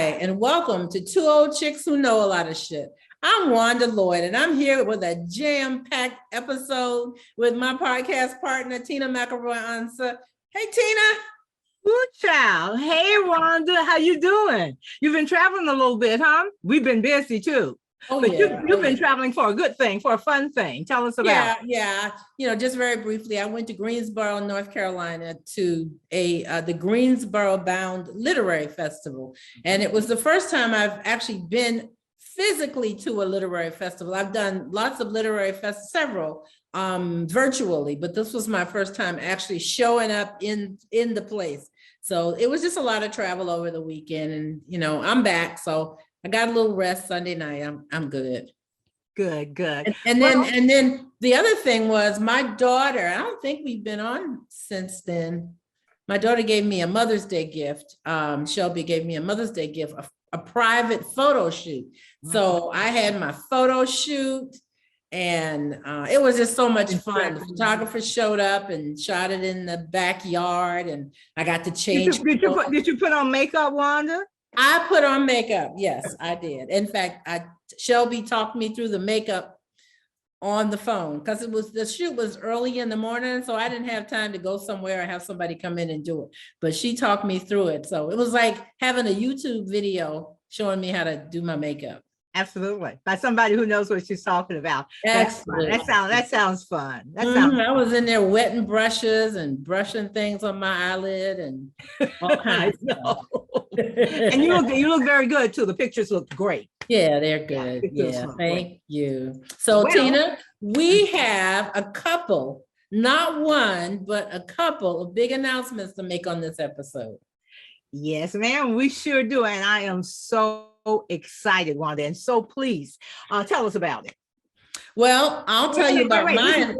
And welcome to Two Old Chicks Who Know a Lot of Shit. I'm Wanda Lloyd, and I'm here with a jam-packed episode with my podcast partner, Tina McElroy Ansa. Hey, Tina. Good child. Hey, Wanda, how you doing? You've been traveling a little bit, huh? We've been busy too. Oh, but yeah. You've been traveling for a good thing, for a fun thing. Tell us about it. Yeah. You know, just very briefly, I went to Greensboro, North Carolina to the Greensboro Bound Literary Festival. And it was the first time I've actually been physically to a literary festival. I've done lots of literary festivals, several virtually, but this was my first time actually showing up in the place. So it was just a lot of travel over the weekend, and you know, I'm back. So I got a little rest Sunday night. I'm good. Good. And then the other thing was my daughter, I don't think we've been on since then. My daughter gave me a Mother's Day gift. Shelby gave me a Mother's Day gift, a private photo shoot. So I had my photo shoot, and it was just so much fun. The photographer showed up and shot it in the backyard, and I got to change. Did you put on makeup, Wanda? I put on makeup. Yes, I did. In fact, Shelby talked me through the makeup on the phone because the shoot was early in the morning, so I didn't have time to go somewhere or have somebody come in and do it. But she talked me through it, so it was like having a YouTube video showing me how to do my makeup. Absolutely, by somebody who knows what she's talking about. That sounds fun. I was in there wetting brushes and brushing things on my eyelid and all kinds of stuff. And you look very good too. The pictures look great. Yeah, they're good. Yeah, thank you. So Tina, we have a couple, not one, but a couple of big announcements to make on this episode. Yes, ma'am, we sure do. And I am so excited, Wanda, and so pleased. Tell us about it. Well, I'll tell you about mine.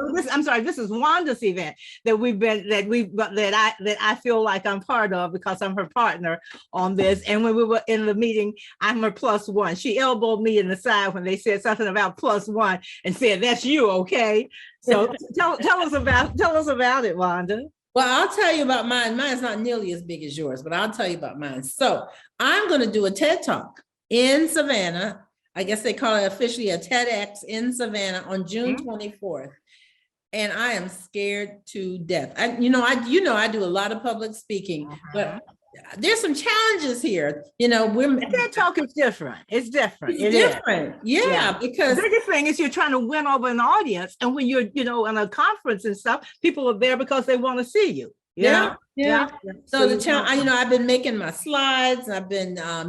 This is Wanda's event that I feel like I'm part of because I'm her partner on this. And when we were in the meeting, I'm her plus one. She elbowed me in the side when they said something about plus one and said, "That's you, okay?" So tell us about it, Wanda. Well, I'll tell you about mine. Mine's not nearly as big as yours, but I'll tell you about mine. So I'm going to do a TED Talk in Savannah. I guess they call it officially a TEDx in Savannah on June 24th. And I am scared to death. I do a lot of public speaking, but there's some challenges here. You know, TED Talk is different. It's different. It's different. Yeah, because the biggest thing is you're trying to win over an audience. And when you're, in a conference and stuff, people are there because they want to see you. Yeah. So the challenge, I've been making my slides. I've been I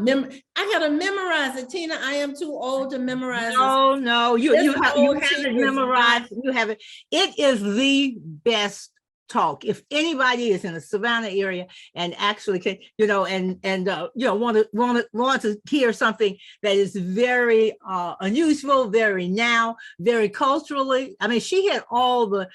gotta memorize it, Tina. I am too old to memorize. No, you have it memorized. You have it. It is the best talk. If anybody is in the Savannah area and actually can, want to hear something that is very unusual, very now, very culturally. I mean, she hit all of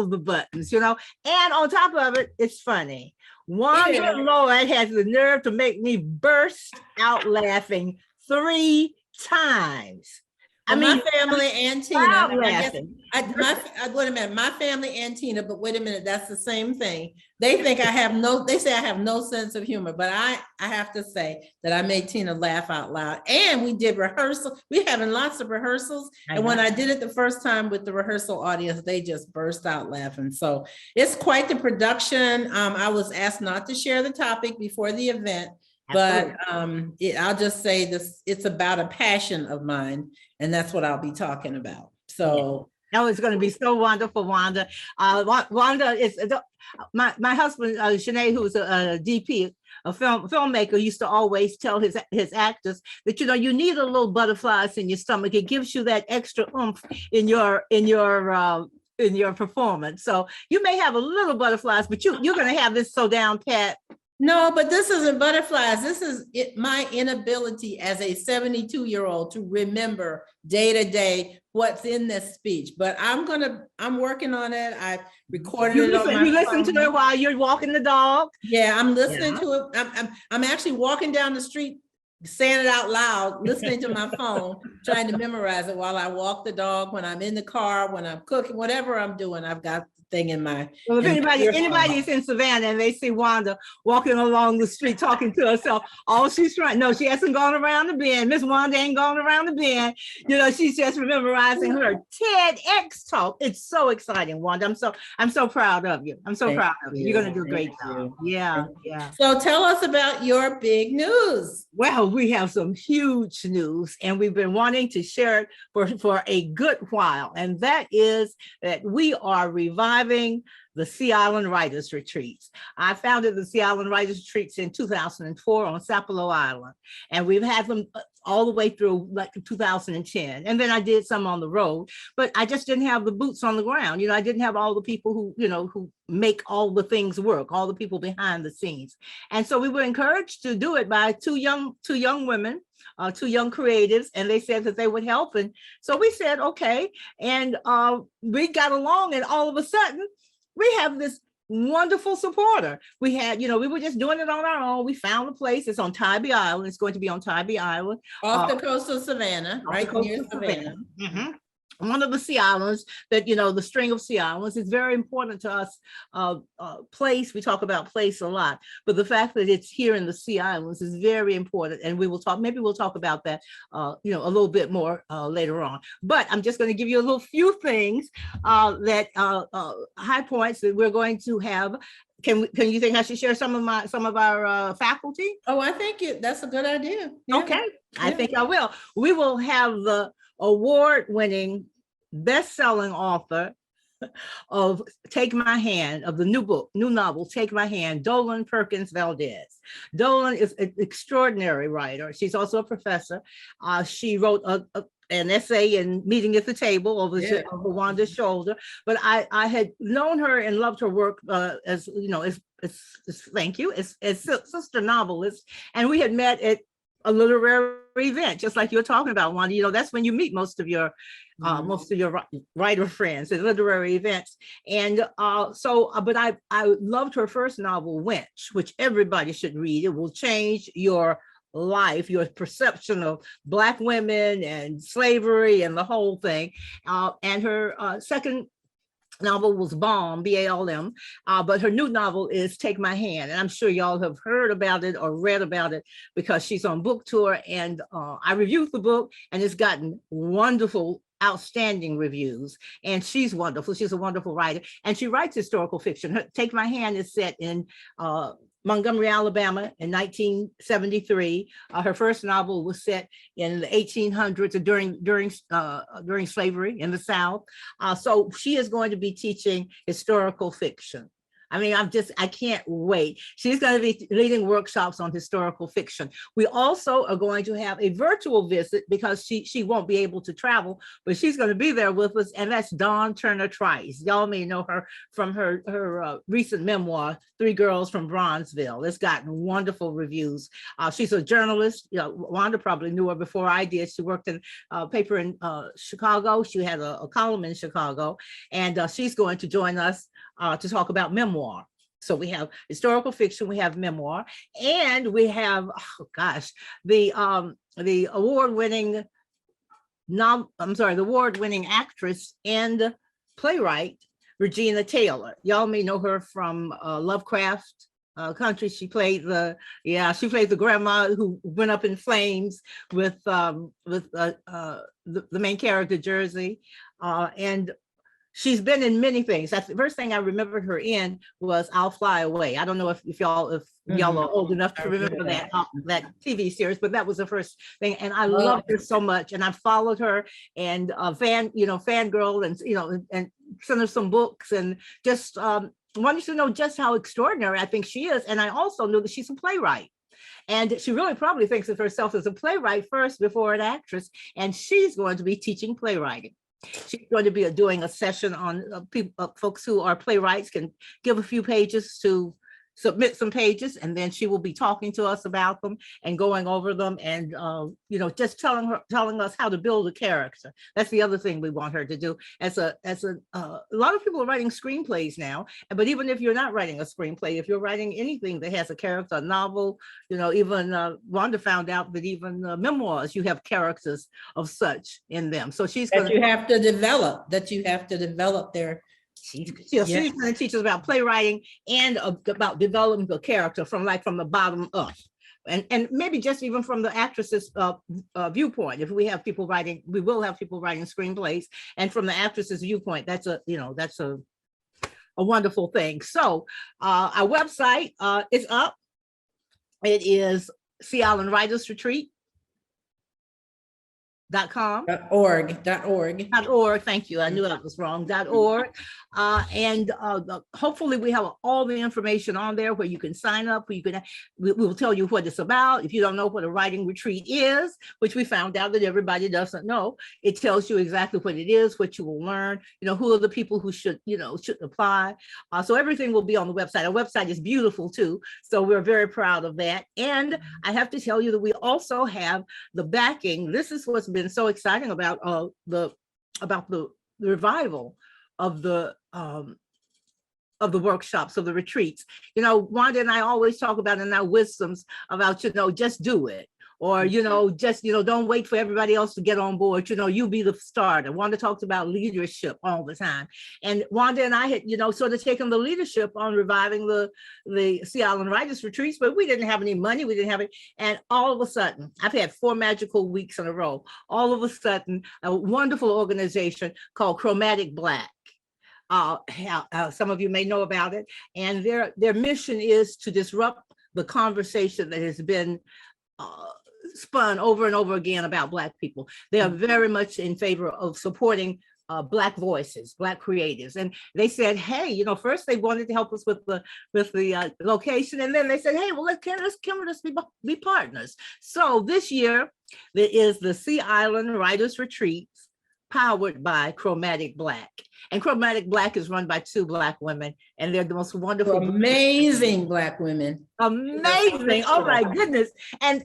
the buttons, and on top of it, it's funny. Wanda Lloyd has the nerve to make me burst out laughing 3 times. My family and Tina. Wait a minute, my family and Tina, but wait a minute, that's the same thing. They say I have no sense of humor, but I have to say that I made Tina laugh out loud. And we did rehearsal. We're having lots of rehearsals. And when I did it the first time with the rehearsal audience, they just burst out laughing. So it's quite the production. I was asked not to share the topic before the event. But I'll just say this, it's about a passion of mine, and that's what I'll be talking about. So it's going to be so wonderful, Wanda. Wanda is my husband, Sinead, who's a DP, a filmmaker, used to always tell his actors that, you need a little butterflies in your stomach. It gives you that extra oomph in your performance. So you may have a little butterflies, but you're going to have this so down pat. No, but this isn't butterflies. This is my inability as a 72-year-old to remember day to day what's in this speech. But I'm working on it. I recorded it on my phone. You listen to it while you're walking the dog? Yeah, I'm listening to it. I'm actually walking down the street, saying it out loud, listening to my phone, trying to memorize it while I walk the dog, when I'm in the car, when I'm cooking, whatever I'm doing. I've got thing in my. Well, if in my earphone. anybody is in Savannah and they see Wanda walking along the street talking to herself, all she's trying, no, she hasn't gone around the bend. Miss Wanda ain't gone around the bend. You know, she's just memorizing her TEDx talk. It's so exciting, Wanda. I'm so proud of you. I'm so proud of you. You're gonna do a great job. Yeah, yeah. So tell us about your big news. Well, we have some huge news, and we've been wanting to share it for a good while, and that is that we are reviving the Sea Island Writers Retreats. I founded the Sea Island Writers Retreats in 2004 on Sapelo Island, and we've had them all the way through like 2010. And then I did some on the road, but I just didn't have the boots on the ground. You know, I didn't have all the people who, you know, who make all the things work, all the people behind the scenes. And so we were encouraged to do it by two young women, two young creatives, and they said that they would help. And so we said, okay. And we got along, and all of a sudden we have this wonderful supporter. We had, you know, we were just doing it on our own. We found a place. It's on Tybee Island. It's going to be on Tybee Island. Off the coast of Savannah, right near Savannah. Mm-hmm. One of the sea islands that, you know, the string of sea islands is very important to us. Place, we talk about place a lot, but the fact that it's here in the sea islands is very important. And we will talk, maybe we'll talk about that, you know, a little bit more later on. But I'm just going to give you a little few things that high points that we're going to have. Can you think I should share some of our faculty? Oh, I think that's a good idea. Yeah. Okay, I think I will. We will have the award-winning, best-selling author of Take My Hand, of the new novel, Take My Hand, Dolan Perkins Valdez. Dolan is an extraordinary writer. She's also a professor. She wrote an essay in Meeting at the Table over Wanda's shoulder, but I had known her and loved her work as, you know, as sister novelist, and we had met at a literary event, just like you're talking about, Wanda. You know, that's when you meet most of your writer friends at literary events. And but I loved her first novel, Wench, which everybody should read. It will change your life, your perception of Black women and slavery and the whole thing. And her second novel was Balm, B-A-L-M, but her new novel is Take My Hand. And I'm sure y'all have heard about it or read about it because she's on book tour. And I reviewed the book, and it's gotten wonderful, outstanding reviews. And she's wonderful. She's a wonderful writer. And she writes historical fiction. Take My Hand is set in Montgomery, Alabama in 1973. Her first novel was set in the 1800s during slavery in the South. So she is going to be teaching historical fiction. I mean, I can't wait. She's going to be leading workshops on historical fiction. We also are going to have a virtual visit because she won't be able to travel, but she's going to be there with us, and that's Dawn Turner Trice. Y'all may know her from her recent memoir, Three Girls from Bronzeville. It's gotten wonderful reviews. She's a journalist. You know, Wanda probably knew her before I did. She worked in a paper in Chicago. She had a column in Chicago, and she's going to join us to talk about memoir. So we have historical fiction, we have memoir, and we have, the award-winning the award-winning actress and playwright, Regina Taylor. Y'all may know her from Lovecraft Country. She played the grandma who went up in flames with the main character, Jersey, and she's been in many things. That's the first thing I remembered her in was I'll Fly Away. I don't know if y'all are old enough to remember that TV series, but that was the first thing. And I loved her so much. And I followed her and fangirl and sent her some books and just wanted to know just how extraordinary I think she is. And I also knew that she's a playwright. And she really probably thinks of herself as a playwright first before an actress. And she's going to be teaching playwriting. She's going to be doing a session on folks who are playwrights can give a few pages to submit some pages, and then she will be talking to us about them and going over them and just telling us how to build a character. That's the other thing we want her to do. A lot of people are writing screenplays now, but even if you're not writing a screenplay, if you're writing anything that has a character, a novel, even Wanda found out that even memoirs, you have characters of such in them. So she's that you have to develop their she's Yeah. going to teach us about playwriting and about developing the character from the bottom up. And maybe just even from the actress's viewpoint. If we have people writing, we will have people writing screenplays, and from the actress's viewpoint, that's a wonderful thing. So our website is up. It is Sea Island Writers Retreat.com. .org. Thank you. I knew that was wrong. .org. And hopefully we have all the information on there where you can sign up, where you can, we will tell you what it's about. If you don't know what a writing retreat is, which we found out that everybody doesn't know, it tells you exactly what it is, what you will learn, who are the people who should apply. So everything will be on the website. Our website is beautiful too. So we're very proud of that. And I have to tell you that we also have the backing. This is what's been so exciting about the revival of the workshops, of the retreats. Wanda and I always talk about in our wisdoms about, just do it. Or, don't wait for everybody else to get on board. You be the starter. Wanda talks about leadership all the time. And Wanda and I had, sort of taken the leadership on reviving the Sea Island Writers Retreats, but we didn't have any money. We didn't have it. And all of a sudden, I've had 4 magical weeks in a row. All of a sudden, a wonderful organization called Chromatic Black. Some of you may know about it. And their mission is to disrupt the conversation that has been spun over and over again about Black people. They are very much in favor of supporting Black voices, Black creatives. And they said, hey, first they wanted to help us with the location. And then they said, hey, well, let's be partners. So this year, there is the Sea Island Writers Retreats powered by Chromatic Black. And Chromatic Black is run by 2 Black women, and they're the most wonderful, amazing Black women. Amazing! Oh my goodness! And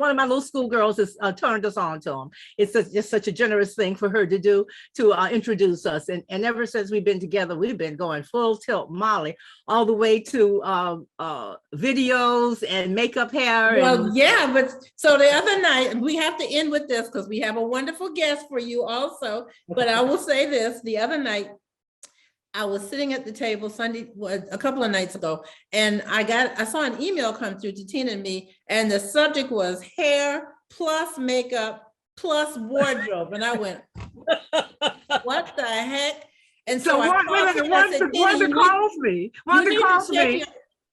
one of my little schoolgirls has turned us on to them. It's just such a generous thing for her to do, to introduce us. And ever since we've been together, we've been going full tilt Molly, all the way to videos and makeup, hair. Well, yeah, but so the other night, we have to end with this because we have a wonderful guest for you also. But I will say this, the other night, I was sitting at the table Sunday, a couple of nights ago, and I saw an email come through to Tina and me, and the subject was hair plus makeup plus wardrobe. And I went, what the heck? And so Wanda calls me.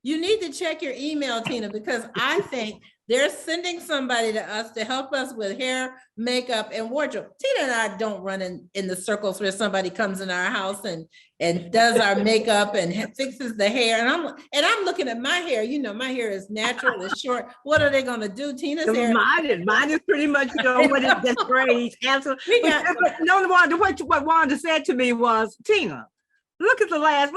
You need to check your email, Tina, because I think they're sending somebody to us to help us with hair, makeup, and wardrobe. Tina and I don't run in the circles where somebody comes in our house and does our makeup and fixes the hair. And I'm looking at my hair. My hair is natural, it's short. What are they going to do? Tina's hair. Mine is pretty much, what it just braids. Absolutely. What Wanda said to me was, Tina, look at the last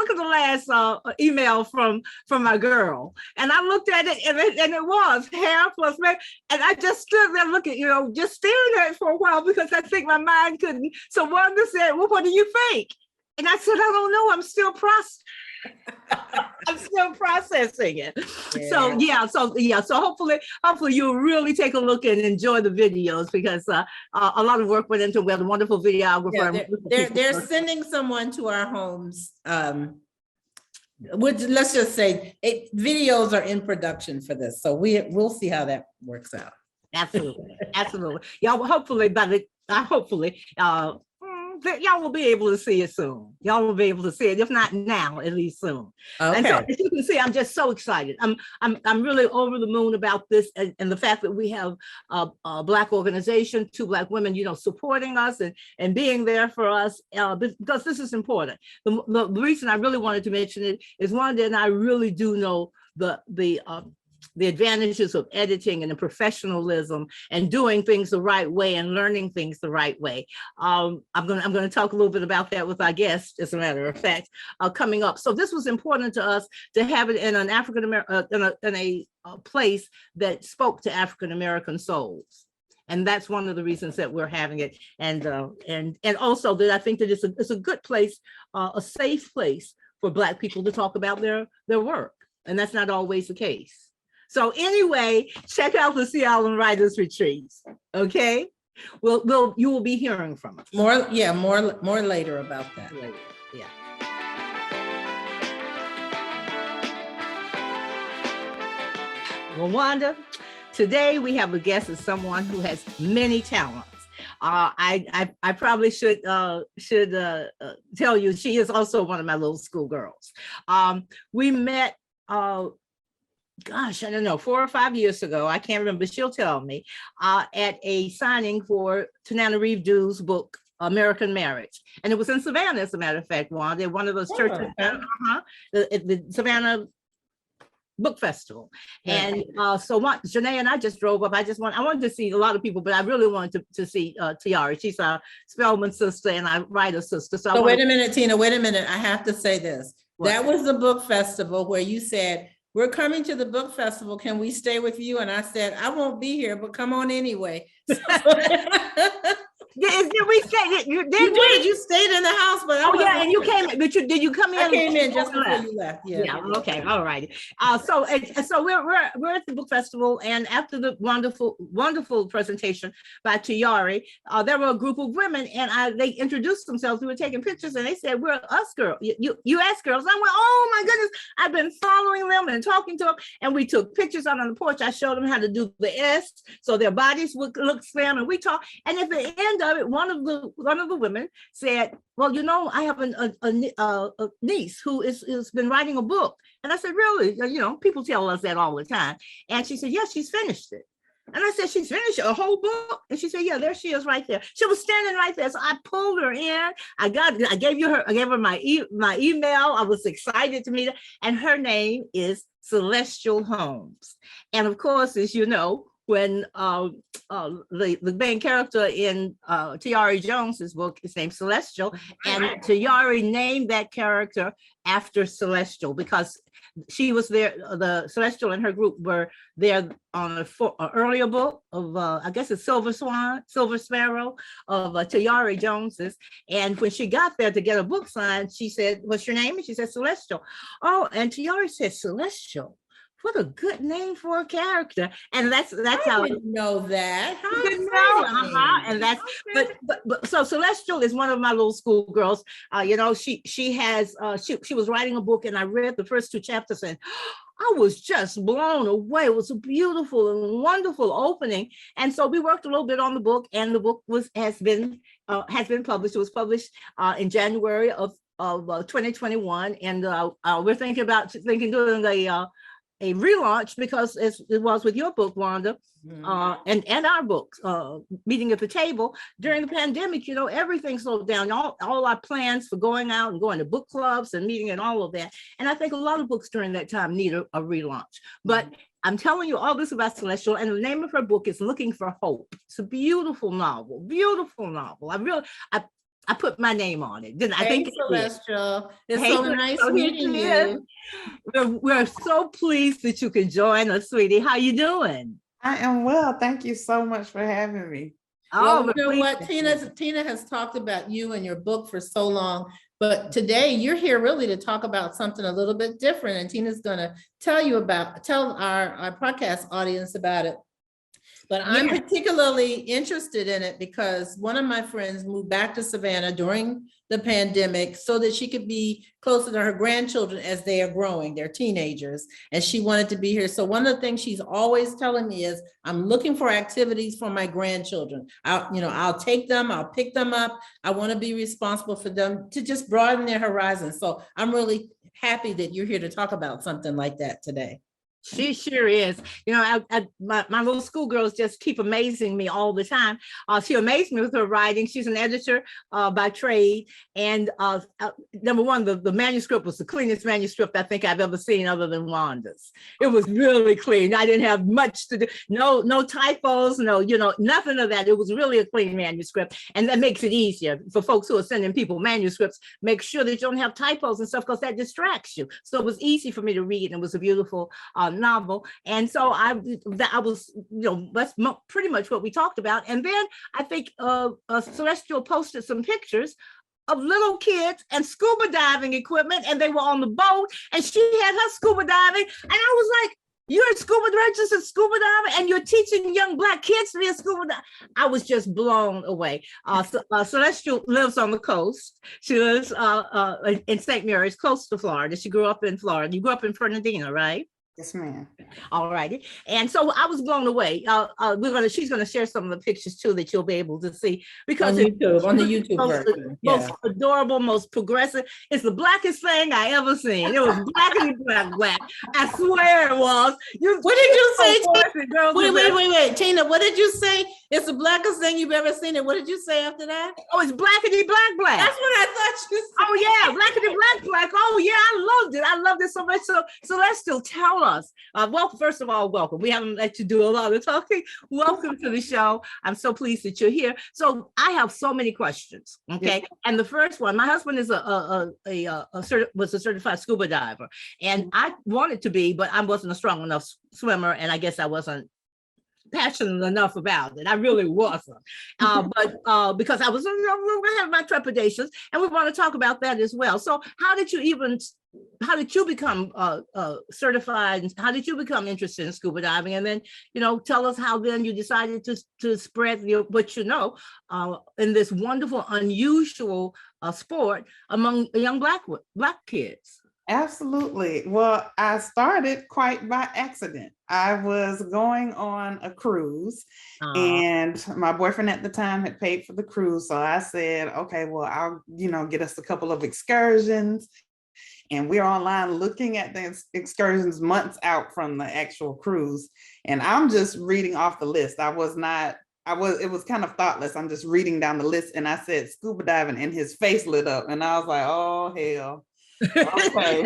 email from my girl. And I looked at it and it was hair plus makeup. And I just stood there looking, just staring at it for a while because I think my mind couldn't. So Wanda said, well, what do you think? And I said, I don't know. I'm still processing it. Yeah. So hopefully you'll really take a look and enjoy the videos because a lot of work went into it. We have a wonderful videographer. Yeah, they're sending someone to our homes. Which, let's just say videos are in production for this. So we'll see how that works out. Absolutely. Y'all hopefully y'all will be able to see it soon. Y'all will be able to see it, if not now, at least soon. Okay. And so, as you can see, I'm just so excited. I'm really over the moon about this, and the fact that we have a Black organization, 2 Black women, supporting us and being there for us, because this is important. The reason I really wanted to mention it is Wanda and I really do know the advantages of editing and the professionalism and doing things the right way and learning things the right way. I'm going to talk a little bit about that with our guest, as a matter of fact, coming up. So this was important to us to have it in an in a place that spoke to African-American souls. And that's one of the reasons that we're having it. And also that I think that it's a good place, a safe place for Black people to talk about their work. And that's not always the case. So anyway, check out the Sea Island Writers Retreats. Okay, you will be hearing from us. More later about that. Later. Yeah. Well, Wanda, today we have a guest as someone who has many talents. I probably should tell you she is also one of my little school girls. We met gosh, I don't know, 4 or 5 years ago. I can't remember. She'll tell me at a signing for Tananarive Dew's book, American Marriage. And it was in Savannah, as a matter of fact, Wanda, one of those churches, the Savannah Book Festival. And so Janae and I just drove up. I wanted to see a lot of people, but I really wanted to see Tiara. She's a Spelman sister and I write a sister. So wait a minute, Tina, wait a minute. I have to say this. What? That was the book festival where you said, we're coming to the book festival. Can we stay with you? And I said, I won't be here, but come on anyway. Did we stay? You did. You stayed in the house, but and you came. But did you come in? I came in just before you left. Yeah. Okay. All right. So we're at the book festival, and after the wonderful presentation by Tiari, there were a group of women, and they introduced themselves. We were taking pictures, and they said, "We're us girls, U.S. girls." I went, "Oh my goodness!" I've been following them and talking to them, and we took pictures out on the porch. I showed them how to do the S, so their bodies would look slim, and we talked. And at the end of it, one of the women said, "Well, I have a niece who has been writing a book." And I said, "Really?" People tell us that all the time. And she said, "Yes, she's finished it." And I said, "She's finished a whole book?" And she said, "Yeah, there she is right there." She was standing right there. So I pulled her in. I gave her my email. I was excited to meet her. And her name is Celestial Holmes. And of course, as you know, when the main character in Tiari Jones's book is named Celestial, and Tiari named that character after Celestial because she was there. The Celestial and her group were there on an earlier book of I guess it's Silver Sparrow of Tiari Jones's. And when she got there to get a book signed, she said, "What's your name?" And she said, "Celestial." Oh, and Tiari said, "Celestial. What a good name for a character." And that's how I didn't know that. You didn't know? And that's but so Celestial is one of my little school girls. She was writing a book, and I read the first 2 chapters, and I was just blown away. It was a beautiful and wonderful opening. And so we worked a little bit on the book, and the book has been published. It was published in January of 2021, and we're thinking doing a relaunch because it was with your book, Wanda, and our books, Meeting at the Table. During the pandemic, everything slowed down. All our plans for going out and going to book clubs and meeting and all of that. And I think a lot of books during that time need a relaunch. But I'm telling you all this about Celestial, and the name of her book is Looking for Hope. It's a beautiful novel, beautiful novel. I put my name on it. I think Celestial. It's so nice meeting you. We're so pleased that you can join us, sweetie. How you doing? I am well. Thank you so much for having me. Well, you know what? Tina has talked about you and your book for so long, but today you're here really to talk about something a little bit different. And Tina's going to tell our podcast audience about it. But I'm particularly interested in it because one of my friends moved back to Savannah during the pandemic so that she could be closer to her grandchildren as they are growing, they're teenagers, and she wanted to be here. So one of the things she's always telling me is, I'm looking for activities for my grandchildren. I'll take them, I'll pick them up. I want to be responsible for them to just broaden their horizons. So I'm really happy that you're here to talk about something like that today. She sure is. My little schoolgirls just keep amazing me all the time. She amazed me with her writing. She's an editor by trade. And number one, the manuscript was the cleanest manuscript I think I've ever seen other than Wanda's. It was really clean. I didn't have much to do. No typos, nothing of that. It was really a clean manuscript. And that makes it easier for folks who are sending people manuscripts. Make sure that you don't have typos and stuff because that distracts you. So it was easy for me to read, and it was a beautiful novel. And so I was, that's pretty much what we talked about. And then I think Celestial posted some pictures of little kids and scuba diving equipment, and they were on the boat, and she had her scuba diving, and I was like, You're a registered scuba diver, and you're teaching young Black kids to be a scuba diver. I was just blown away. Celestial lives on the coast. She lives in St. Mary's, close to Florida. She grew up in Florida. You grew up in Fernandina, right? Yes, ma'am. All righty. And so I was blown away. She's gonna share some of the pictures too that you'll be able to see, because on the YouTube version. Most adorable, most progressive. It's the blackest thing I ever seen. It was blackity black. I swear it was. What did you say? Wait, Tina, what did you say? It's the blackest thing you've ever seen. And what did you say after that? Oh, it's blackity black. That's what I thought you said. Oh yeah, blackity black. Oh yeah, I loved it. I loved it so much. So let's still tell us. Well, first of all, welcome. We haven't let you do a lot of talking. Welcome to the show. I'm so pleased that you're here. So I have so many questions. Okay, yes. And the first one, my husband is was a certified scuba diver, and I wanted to be, but I wasn't a strong enough swimmer, and I guess I wasn't passionate enough about it. I really wasn't, but because I was, I have my trepidations, and we want to talk about that as well. So how did you become certified? How did you become interested in scuba diving? And then, tell us how then you decided to spread what you know in this wonderful, unusual sport among young Black kids. Absolutely. Well, I started quite by accident. I was going on a cruise, and my boyfriend at the time had paid for the cruise. So I said, okay, well, I'll, get us a couple of excursions. And we're online looking at the excursions months out from the actual cruise. And I'm just reading off the list. It was kind of thoughtless. I'm just reading down the list, and I said scuba diving, and his face lit up. And I was like, oh, hell. Okay.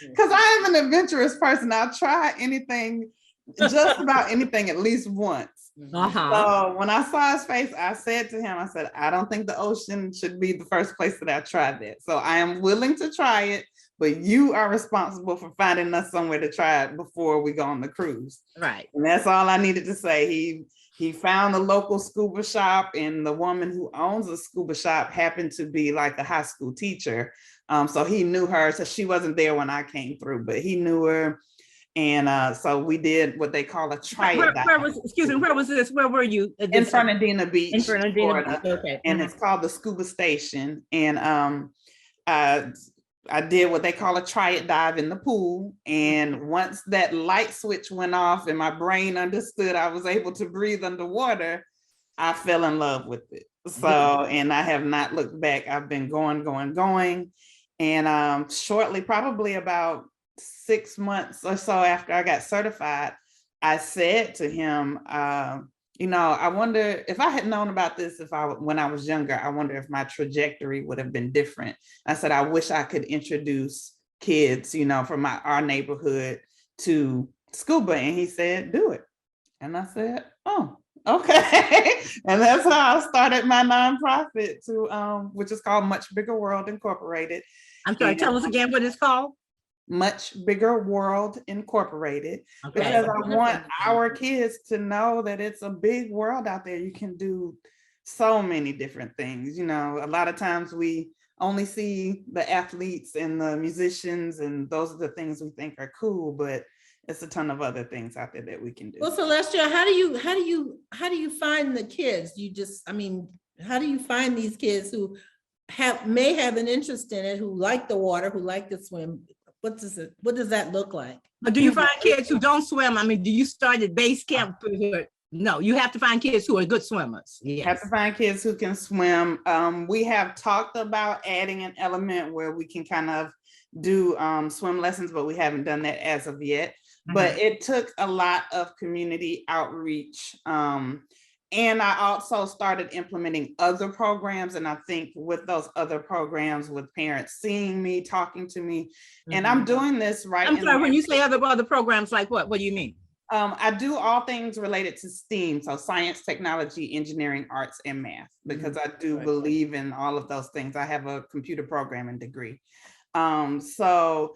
Because I am an adventurous person. I'll try anything, just about anything at least once. So when I saw his face, I said to him, I don't think the ocean should be the first place that I try that. So I am willing to try it, but you are responsible for finding us somewhere to try it before we go on the cruise. Right. And that's all I needed to say. He found a local scuba shop, and the woman who owns the scuba shop happened to be like a high school teacher. So he knew her. So she wasn't there when I came through, but he knew her. And so we did what they call a try it. Where was this? Where were you? In Fernandina Beach, in Florida. Okay. And it's called the Scuba Station. And I did what they call a try it dive in the pool. And once that light switch went off and my brain understood I was able to breathe underwater, I fell in love with it. So, and I have not looked back. I've been going. And shortly, probably about 6 months or so after I got certified, I said to him, I wonder if I had known about this when I was younger, I wonder if my trajectory would have been different. I said, I wish I could introduce kids, from our neighborhood to scuba. And he said, do it. And I said, oh, okay. And that's how I started my nonprofit which is called Much Bigger World Incorporated. I'm sorry, tell us again what it's called. Much Bigger World Incorporated, because I want our kids to know that it's a big world out there. You can do so many different things. A lot of times we only see the athletes and the musicians, and those are the things we think are cool, but it's a ton of other things out there that we can do. Well, Celestia, how do you find the kids? How do you find these kids who may have an interest in it, who like the water, who like to swim? What does that look like? Do you find kids who don't swim? Do you start at base camp? No, you have to find kids who are good swimmers. Yes. You have to find kids who can swim. We have talked about adding an element where we can kind of do swim lessons, but we haven't done that as of yet. But it took a lot of community outreach. And I also started implementing other programs. And I think with those other programs, with parents seeing me, talking to me, and I'm doing this right. I'm sorry, when you say other programs, like what do you mean? I do all things related to STEAM. So science, technology, engineering, arts, and math, because I do believe in all of those things. I have a computer programming degree. So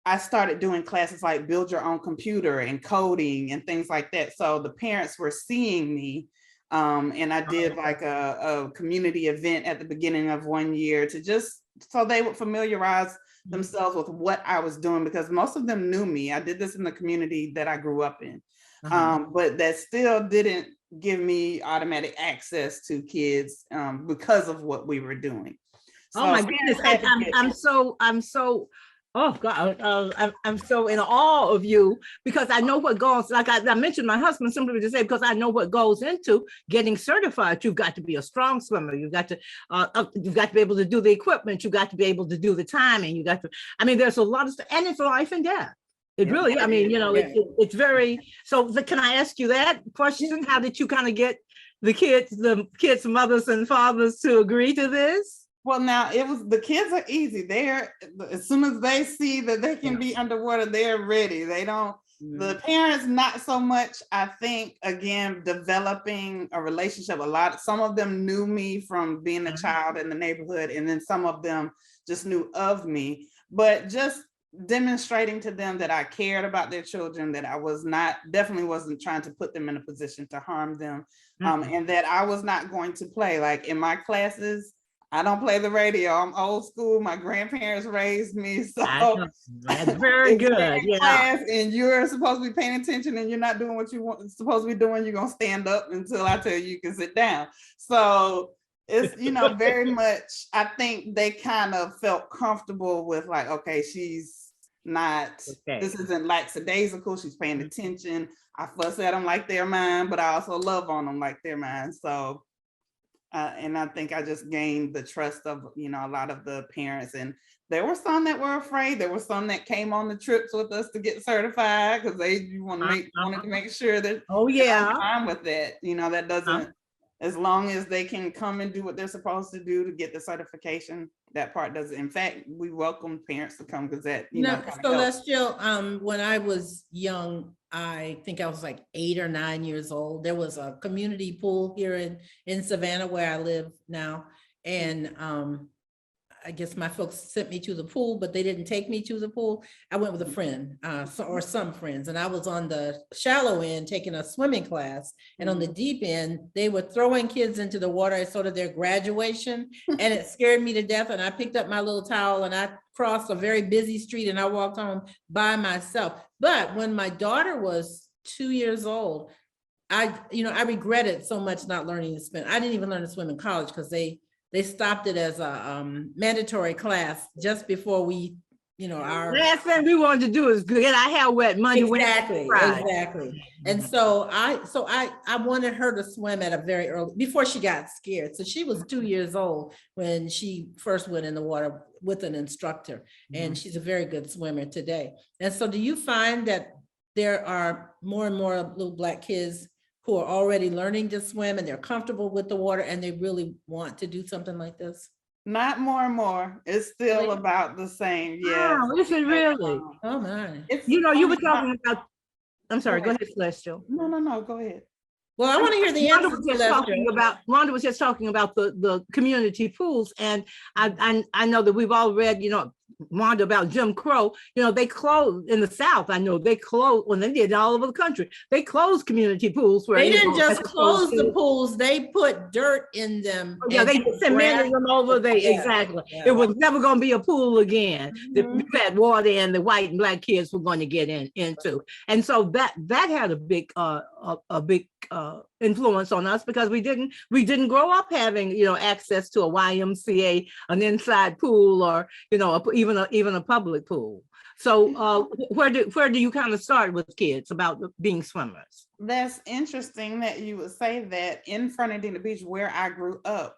I started doing classes like build your own computer and coding and things like that. So the parents were seeing me, and I did like a community event at the beginning of one year to just, so they would familiarize themselves with what I was doing, because most of them knew me. I did this in the community that I grew up in, but that still didn't give me automatic access to kids because of what we were doing. So, oh my goodness, I'm so, oh God, I'm so in awe of you, because I know what goes, like I mentioned my husband simply to say, because I know what goes into getting certified. You've got to be a strong swimmer. You've got to be able to do the equipment. You've got to be able to do the timing. I mean, there's a lot of stuff, and it's life and death. It really, I mean, it's very, so can I ask you that question? How did you kind of get the kids' mothers and fathers to agree to this? Well, now the kids are easy. They're, as soon as they see that they can be underwater, they're ready. They don't, the parents, not so much. I think, again, developing a relationship, some of them knew me from being a child in the neighborhood, and then some of them just knew of me, but just demonstrating to them that I cared about their children, that I was definitely wasn't trying to put them in a position to harm them, and that I was not going to play. Like in my classes, I don't play the radio. I'm old school. My grandparents raised me. So that's very good. Class and you're supposed to be paying attention, and you're not doing what you supposed to be doing. You're going to stand up until I tell you can sit down. So it's, very much, I think they kind of felt comfortable with like, okay, she's not, this isn't lackadaisical. She's paying attention. I fuss at them like they're mine, but I also love on them like they're mine. So and I think I just gained the trust of, a lot of the parents. And there were some that were afraid. There were some that came on the trips with us to get certified because wanted to make sure that they're fine with that. That doesn't, as long as they can come and do what they're supposed to do to get the certification, that part doesn't. In fact, we welcome parents to come because that, Celestial, when I was young, I think I was like 8 or 9 years old. There was a community pool here in Savannah where I live now. And I guess my folks sent me to the pool, but they didn't take me to the pool. I went with a friend or some friends, and I was on the shallow end taking a swimming class. And on the deep end, they were throwing kids into the water as sort of their graduation. And it scared me to death. And I picked up my little towel and I crossed a very busy street and I walked home by myself. But when my daughter was 2 years old, I regretted so much not learning to swim. I didn't even learn to swim in college because they stopped it as a mandatory class just before we, our last thing we wanted to do is get our hair wet Monday. Exactly. And so I wanted her to swim at a very early, before she got scared. So she was 2 years old when she first went in the water with an instructor, and she's a very good swimmer today. And so do you find that there are more and more little Black kids who are already learning to swim and they're comfortable with the water and they really want to do something like this? Not more and more. It's still about the same. Yeah. Oh, is it really? Oh my. You were talking about, I'm sorry, go ahead, Celestial. No, go ahead. Well, I want to hear the answer. Wanda was just talking about the community pools. And I know that we've all read, Wanda, about Jim Crow. They closed in the South. I know they closed when they did all over the country. They closed community pools. Where they didn't just close the pools; they put dirt in them. Yeah, they cemented them over. Exactly. Yeah. It was never going to be a pool again. The fat water and the white and Black kids were going to get into, and so that had a big influence on us because we didn't grow up having access to a YMCA, an inside pool, or even a public pool. So where do you kind of start with kids about being swimmers? That's interesting that you would say that. In Fernandina Beach, where I grew up,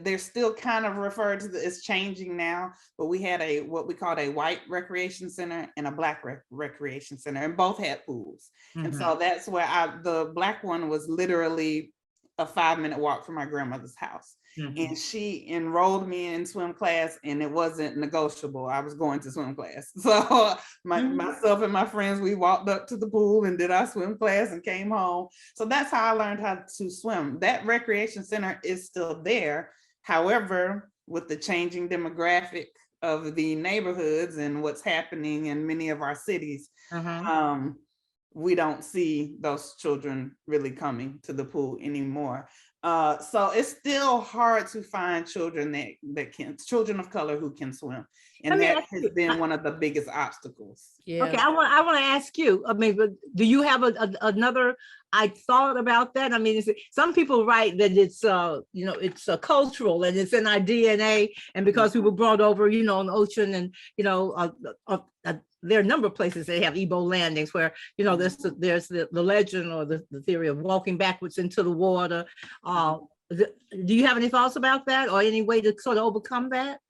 they're still kind of referred to, it's changing now, but we had what we called a white recreation center and a Black recreation center, and both had pools. And so that's where the Black one was literally a 5-minute walk from my grandmother's house. And she enrolled me in swim class, and it wasn't negotiable. I was going to swim class. So myself and my friends, we walked up to the pool and did our swim class and came home. So that's how I learned how to swim. That recreation center is still there. However, with the changing demographic of the neighborhoods and what's happening in many of our cities, we don't see those children really coming to the pool anymore. So it's still hard to find children children of color who can swim. And that has been one of the biggest obstacles. Yeah. Okay, I want to ask you, I mean, but do you have another, I thought about that. I mean, some people write that it's, it's cultural and it's in our DNA. And because we were brought over, on the ocean and, there are a number of places they have Ebo landings where, there's the legend or the theory of walking backwards into the water. Do you have any thoughts about that or any way to sort of overcome that?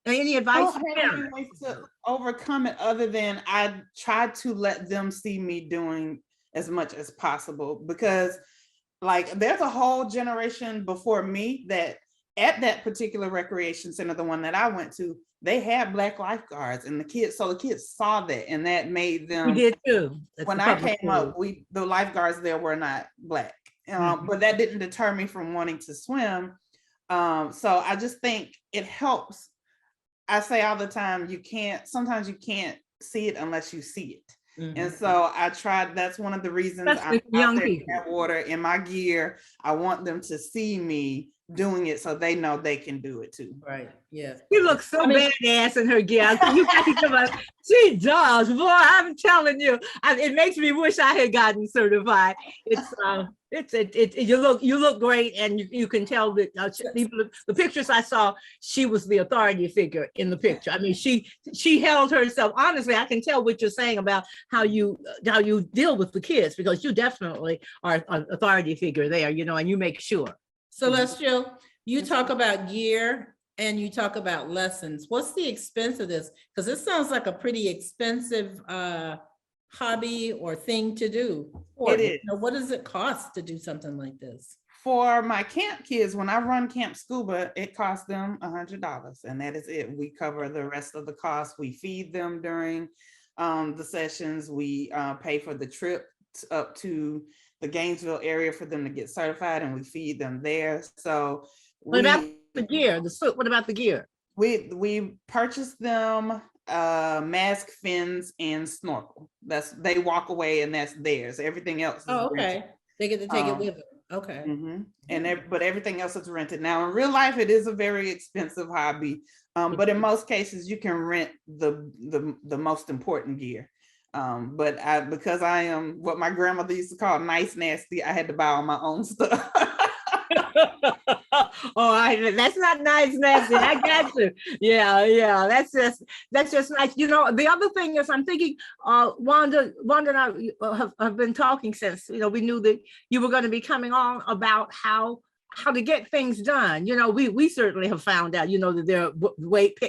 Any advice? I don't have any way to overcome it other than I try to let them see me doing as much as possible, because like there's a whole generation before me that at that particular recreation center, the one that I went to, they had Black lifeguards, and the kids saw that, and that made them. We did too. When I came up, the lifeguards there were not Black, but that didn't deter me from wanting to swim. So I just think it helps. I say all the time, sometimes you can't see it unless you see it. Mm-hmm. And so I tried, that's one of the reasons I'm out there in that water in my gear. I want them to see me doing it so they know they can do it too. Right. Yeah. You look so badass in her gear. You got to come up. She does, boy. I'm telling you. It makes me wish I had gotten certified. You look great, and you can tell that the pictures I saw, she was the authority figure in the picture. I mean, she held herself. Honestly, I can tell what you're saying about how you deal with the kids, because you definitely are an authority figure there, and you make sure. Celestial, you talk about gear and you talk about lessons. What's the expense of this? Because this sounds like a pretty expensive hobby or thing to do. It is. What does it cost to do something like this? For my camp kids, when I run Camp Scuba, it costs them $100, and that is it. We cover the rest of the cost. We feed them during the sessions. We pay for the trip up to the Gainesville area for them to get certified, and we feed them there. So what about the gear? What about the gear? We purchase them mask, fins, and snorkel. They walk away and that's theirs. Everything else is rented. They get to take it with them. Okay. Mm-hmm. And but everything else is rented. Now in real life, it is a very expensive hobby. But in most cases you can rent the most important gear. But because I am what my grandmother used to call nice nasty, I had to buy all my own stuff. That's not nice nasty. I got you. Yeah. That's just nice. The other thing is, I'm thinking, Wanda and I have been talking since we knew that you were going to be coming on about how to get things done. We certainly have found out, that there are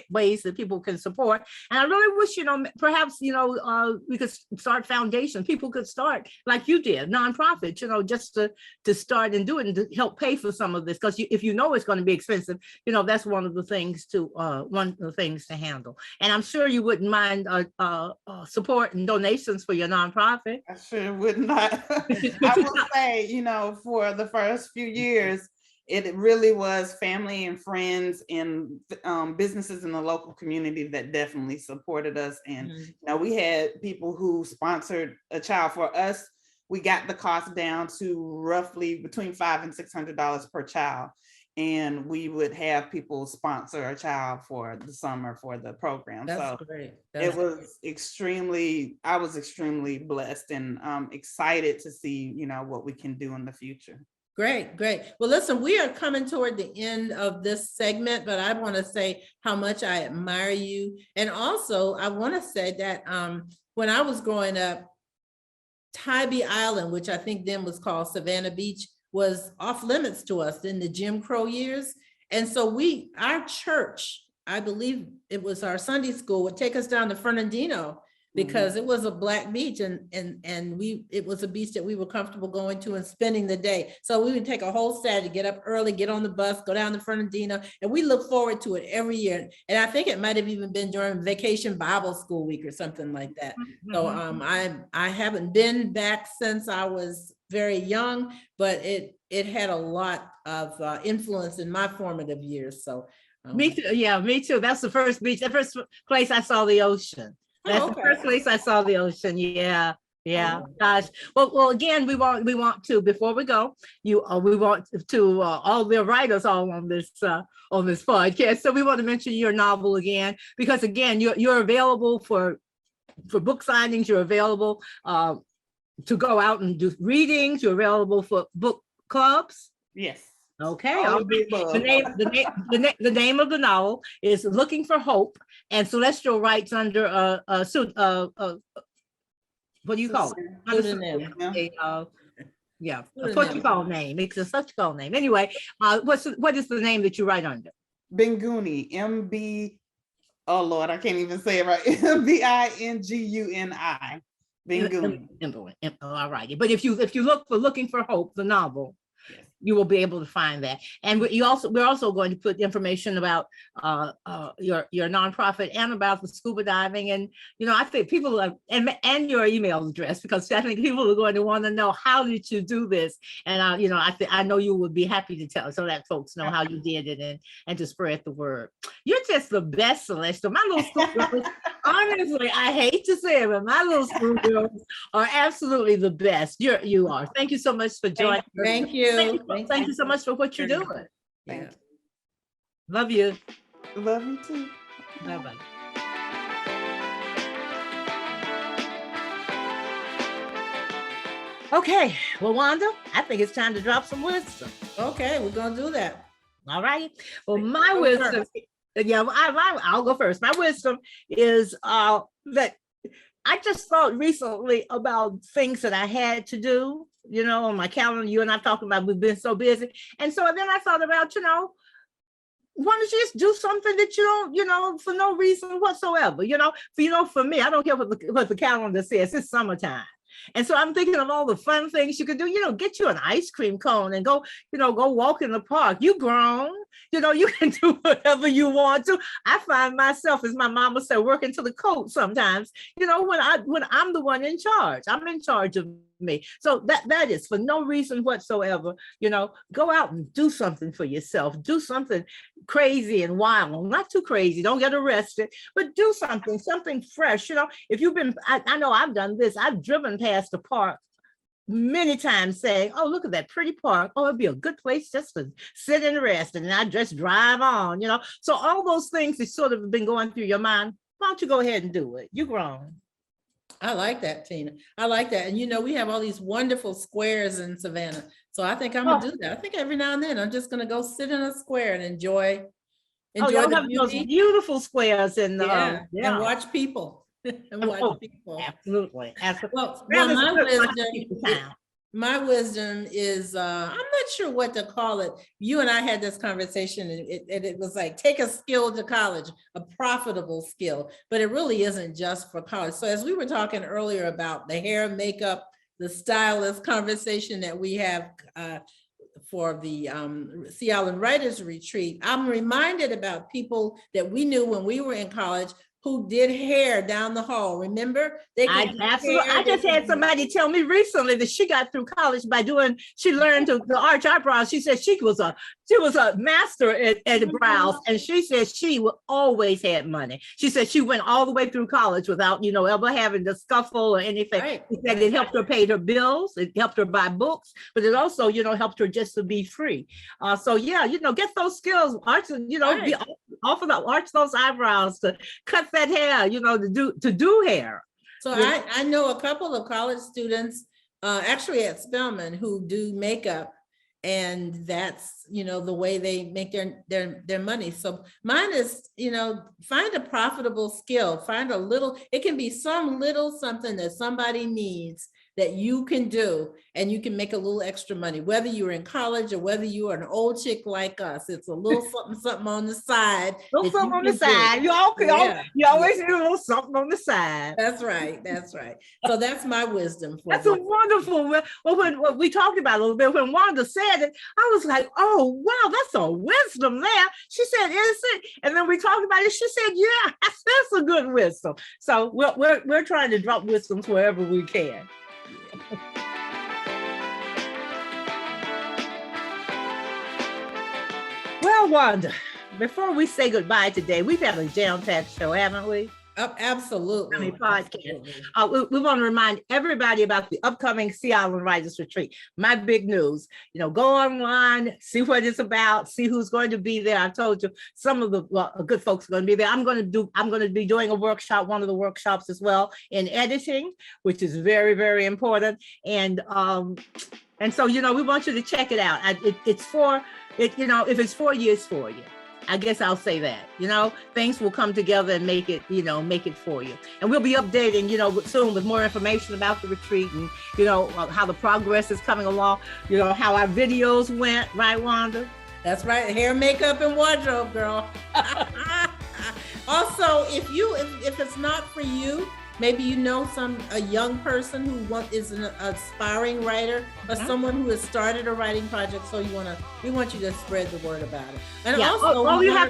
ways that people can support. And I really wish, perhaps, we could start foundations. People could start like you did, nonprofits, just to start and do it and to help pay for some of this. Because if it's going to be expensive, that's one of the things to handle. And I'm sure you wouldn't mind support and donations for your nonprofit. I sure would not. I will say, for the first few years, it really was family and friends and businesses in the local community that definitely supported us. And we had people who sponsored a child. For us, we got the cost down to roughly between $500 and $600 per child. And we would have people sponsor a child for the summer for the program. That's great. I was extremely blessed and excited to see, what we can do in the future. Great. Well, listen, we are coming toward the end of this segment, but I want to say how much I admire you. And also, I want to say that when I was growing up, Tybee Island, which I think then was called Savannah Beach, was off limits to us in the Jim Crow years. And so our church, I believe it was our Sunday school, would take us down to Fernandino because it was a Black beach, and it was a beach that we were comfortable going to and spending the day. So we would take a whole Saturday, get up early, get on the bus, go down to Fernandino, and we look forward to it every year. And I think it might have even been during Vacation Bible School Week or something like that. So I haven't been back since I was very young, but it had a lot of influence in my formative years. So me too. Yeah, me too. That's the first beach, the first place I saw the ocean. That's the first place I saw the ocean. Yeah. Yeah, gosh. Well, again, we want to, before we go, we want to all the writers all on this podcast. So we want to mention your novel again, because again, you're available for book signings. You're available to go out and do readings. You're available for book clubs. Yes. Okay. All of the above. The name of the novel is Looking for Hope, and Celestial writes under what do you call it? Pseudonym. Yeah, a Portugal name. It's a Portugal name. Anyway, what is the name that you write under? Binguni, MB. Oh Lord, I can't even say it right. Binguni. Binguni. All righty. But if you look for Looking for Hope, the novel, Yes. you will be able to find that. And we're also going to put information about your nonprofit and about the scuba diving. And I think people are, and your email address, because I think people are going to want to know, how did you do this? And I know you would be happy to tell, so that folks know how you did it, and to spread the word. You're just the best, Celeste. My little school girls, honestly, I hate to say it, but my little school girls are absolutely the best. You are. Thank you so much for joining. Thank you. Thank you so much for what you're doing. Thank you. Love you. Love you too. Bye-bye. Okay, well, Wanda, I think it's time to drop some wisdom. Okay, we're gonna do that. All right. Well, my wisdom, I'll go first. My wisdom is that I just thought recently about things that I had to do, on my calendar. You and I talking about, we've been so busy. And so then I thought about, why don't you just do something that you don't, for no reason whatsoever, for me, I don't care what the calendar says, it's summertime. And so I'm thinking of all the fun things you could do, get you an ice cream cone and go walk in the park. You grown, you can do whatever you want to. I find myself, as my mama said, working to the coat sometimes, when I'm the one in charge. I'm in charge of me. So that is for no reason whatsoever, go out and do something for yourself. Do something crazy and wild. Not too crazy, don't get arrested, but do something fresh. If you've been, I know I've done this. I've driven past the park many times saying, oh, look at that pretty park. Oh, it'd be a good place just to sit and rest. And I just drive on, So all those things that sort of been going through your mind, why don't you go ahead and do it? You're grown. I like that, Tina. I like that. And we have all these wonderful squares in Savannah. So I think I'm gonna do that. I think every now and then I'm just gonna go sit in a square and enjoy the those beautiful squares and and watch people. Absolutely. Well, my wisdom is I'm not sure what to call it. You and I had this conversation, and it was like, take a skill to college, a profitable skill, but it really isn't just for college. So as we were talking earlier about the hair, makeup, the stylist conversation that we have for the Sea Island Writers Retreat, I'm reminded about people that we knew when we were in college who did hair down the hall. Remember? I just had somebody tell me recently that she got through college by she learned to arch eyebrows. She said she was a master at brows, and she said she always had money. She said she went all the way through college without, ever having to scuffle or anything. Right. She said it helped her pay her bills, it helped her buy books, but it also, helped her just to be free. So yeah, get those skills, arch, be off of arch those eyebrows, to cut that hair, to do hair. So I know a couple of college students, actually at Spelman, who do makeup, and that's the way they make their money. So mine is find a profitable skill, find a little, it can be some little something that somebody needs that you can do, and you can make a little extra money, whether you're in college or whether you are an old chick like us. It's a little something on the side. Little something on the side. You always need a little something on the side. That's right. So that's my wisdom. That's a wonderful. Well, when we talked about it a little bit, when Wanda said it, I was like, oh wow, that's a wisdom there. She said, is it? And then we talked about it. She said, yeah, that's a good wisdom. So we're trying to drop wisdoms wherever we can. Well, Wanda, before we say goodbye today, we've had a jam-packed show, haven't we? Absolutely. Podcast. Absolutely. We want to remind everybody about the upcoming Sea Island Writers Retreat. My big news, go online, see what it's about, see who's going to be there. I told you some of the good folks are going to be there. I'm going to be doing a workshop, one of the workshops as well in editing, which is very, very important. And so, we want you to check it out. It's for it, if it's for you, it's for you. I guess I'll say that, things will come together and make it for you. And we'll be updating, soon with more information about the retreat and, how the progress is coming along, how our videos went, right, Wanda? That's right. Hair, makeup, and wardrobe, girl. Also, if it's not for you, maybe a young person who is an aspiring writer or someone who has started a writing project. So we want you to spread the word about it. And also, all you have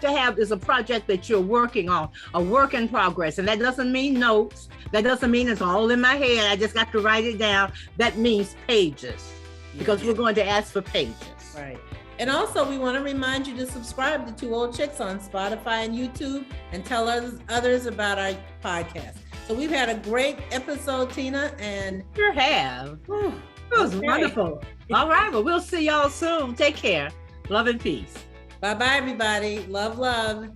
to have is a project that you're working on, a work in progress. And that doesn't mean notes. That doesn't mean it's all in my head. I just got to write it down. That means pages, because we're going to ask for pages. Right. And also, we want to remind you to subscribe to Two Old Chicks on Spotify and YouTube, and tell others about our podcast. So we've had a great episode, Tina, and sure have. It was wonderful. All right, well, we'll see y'all soon. Take care. Love and peace. Bye-bye, everybody. Love, love.